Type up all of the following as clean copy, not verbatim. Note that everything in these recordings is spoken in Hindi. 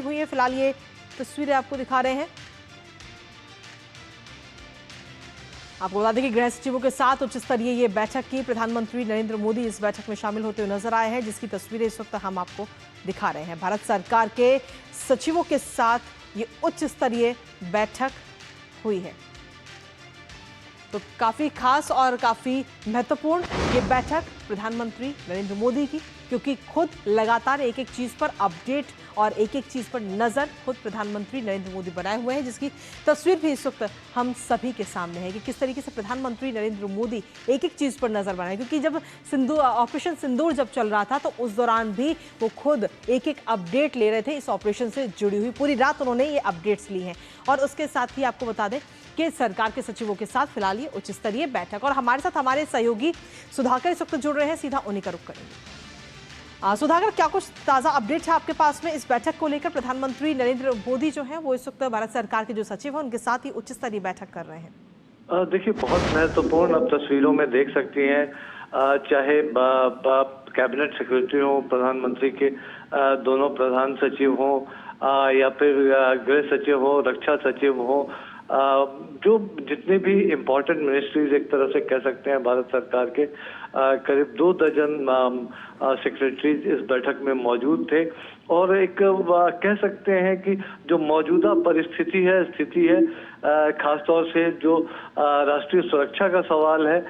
हुई है। फिलहाल ये तस्वीरें आपको दिखा रहे हैं। आपको बता दें कि गृह सचिवों के साथ उच्च स्तरीय ये बैठक की प्रधानमंत्री नरेंद्र मोदी इस बैठक में शामिल होते हुए नजर आए हैं, जिसकी तस्वीरें इस वक्त हम आपको दिखा रहे हैं। भारत सरकार के सचिवों के साथ ये उच्च स्तरीय बैठक हुई है। तो काफी खास और काफी महत्वपूर्ण ये बैठक प्रधानमंत्री नरेंद्र मोदी की, क्योंकि खुद लगातार एक एक चीज पर अपडेट और एक एक चीज पर नजर खुद प्रधानमंत्री नरेंद्र मोदी बनाए हुए हैं, जिसकी तस्वीर भी इस वक्त हम सभी के सामने है कि किस तरीके से प्रधानमंत्री नरेंद्र मोदी एक एक चीज पर नजर बनाए। क्योंकि जब ऑपरेशन सिंदूर जब चल रहा था तो उस दौरान भी वो खुद एक एक अपडेट ले रहे थे इस ऑपरेशन से जुड़ी हुई। पूरी रात उन्होंने ये अपडेट्स ली हैं और उसके साथ ही आपको बता दें कि सरकार के सचिवों के साथ फिलहाल ये उच्च स्तरीय बैठक, और हमारे साथ हमारे सहयोगी सुधाकर इस वक्त जुड़ रहे हैं, सीधा उन्हीं का रुख करेंगे। सुधाकर, क्या कुछ ताजा अपडेट है आपके पास में इस बैठक को लेकर? प्रधानमंत्री नरेंद्र मोदी जो है वो इस वक्त भारत सरकार के जो सचिव हैं उनके साथ ही उच्च स्तरीय बैठक कर रहे हैं। देखिए, बहुत महत्वपूर्ण आप तस्वीरों में देख सकती हैं, चाहे कैबिनेट सेक्रेटरी हो, प्रधानमंत्री के दोनों प्रधान सचिव हो, या फिर गृह सचिव हो, रक्षा सचिव हो, जो जितने भी इम्पोर्टेंट मिनिस्ट्रीज एक तरह से कह सकते हैं भारत सरकार के, करीब 2 दर्जन सेक्रेटरीज इस बैठक में मौजूद थे। और एक कह सकते हैं कि जो मौजूदा परिस्थिति है, स्थिति है, खासतौर से जो राष्ट्रीय सुरक्षा का सवाल है,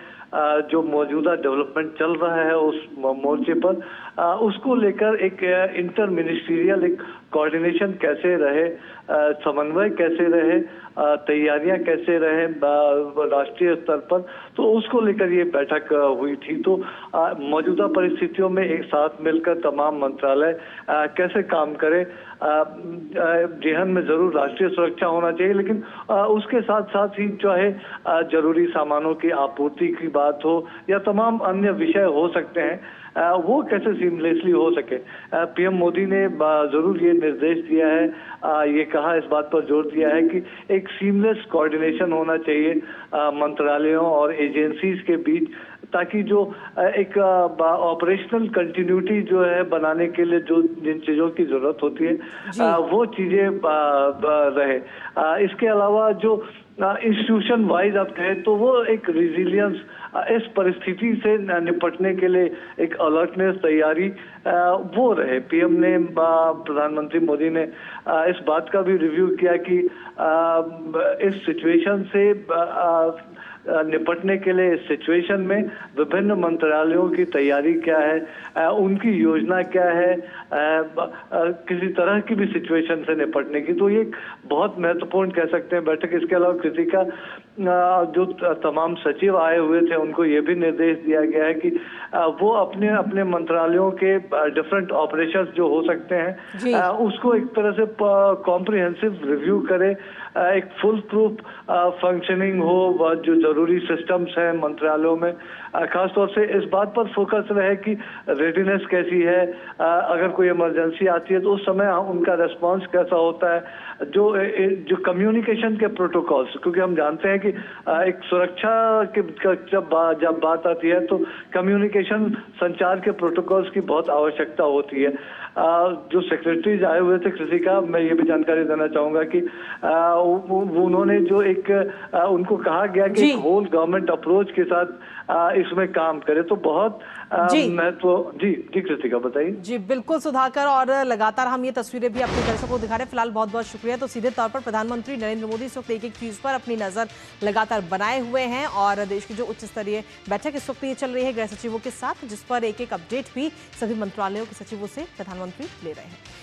जो मौजूदा डेवलपमेंट चल रहा है उस मोर्चे पर, उसको लेकर एक इंटर मिनिस्ट्रियल एक कोऑर्डिनेशन कैसे रहे, समन्वय कैसे रहे, तैयारियां कैसे रहे राष्ट्रीय स्तर पर, तो उसको लेकर ये बैठक हुई थी। तो मौजूदा परिस्थितियों में एक साथ मिलकर तमाम मंत्रालय कैसे काम करे, जेहन में जरूर राष्ट्रीय सुरक्षा होना चाहिए, लेकिन उसके साथ साथ ही चाहे जरूरी सामानों की आपूर्ति की बात हो या तमाम अन्य विषय हो सकते हैं, वो कैसे सीमलेसली हो सके। पीएम मोदी ने जरूर ये निर्देश दिया है, ये कहा, इस बात पर जोर दिया है कि एक सीमलेस कोऑर्डिनेशन होना चाहिए मंत्रालयों और एजेंसीज के बीच, ताकि जो एक ऑपरेशनल कंटिन्यूटी जो है बनाने के लिए जो जिन चीजों की जरूरत होती है वो चीजें रहे। इसके अलावा जो इंस्टीट्यूशन वाइज आप कहें तो वो एक रिजिलियंस, इस परिस्थिति से निपटने के लिए एक अलर्टनेस, तैयारी वो रहे। पीएम ने, प्रधानमंत्री मोदी ने इस बात का भी रिव्यू किया कि इस सिचुएशन से निपटने के लिए इस सिचुएशन में विभिन्न मंत्रालयों की तैयारी क्या है, उनकी योजना क्या है, किसी तरह की भी सिचुएशन से निपटने की। तो ये बहुत महत्वपूर्ण कह सकते हैं बैठक। इसके अलावा कृषि का जो तमाम सचिव आए हुए थे उनको ये भी निर्देश दिया गया है कि वो अपने अपने मंत्रालयों के डिफरेंट ऑपरेशंस जो हो सकते हैं उसको एक तरह से कॉम्प्रिहेंसिव रिव्यू करे, एक फुल प्रूफ फंक्शनिंग हो, जो जरूरी सिस्टम्स हैं मंत्रालयों में, खासतौर से इस बात पर फोकस रहे कि रेडीनेस कैसी है, अगर कोई इमरजेंसी आती है तो उस समय उनका रेस्पॉन्स कैसा होता है, जो कम्युनिकेशन के प्रोटोकॉल्स, क्योंकि हम जानते हैं कि एक सुरक्षा के जब बात आती है तो कम्युनिकेशन, संचार के प्रोटोकॉल्स की बहुत आवश्यकता होती है। जो सेक्रेटरीज आए हुए थे कृषि का, मैं ये भी जानकारी देना चाहूंगा कि उन्होंने जो एक उनको कहा गया कि एक होल गवर्नमेंट अप्रोच के साथ इसमें काम करे, तो बहुत महत्व। जी कृतिका बताइए। जी बिल्कुल सुधाकर, और लगातार हम ये तस्वीरें भी अपने दर्शकों को दिखा रहे हैं। फिलहाल बहुत बहुत शुक्रिया। तो सीधे तौर पर प्रधानमंत्री नरेंद्र मोदी इस वक्त एक एक चीज पर अपनी नजर लगातार बनाए हुए हैं, और देश की जो उच्च स्तरीय बैठक इस वक्त ये चल रही है गृह सचिवों के साथ, जिस पर एक एक अपडेट भी सभी मंत्रालयों के सचिवों से प्रधानमंत्री ले रहे हैं।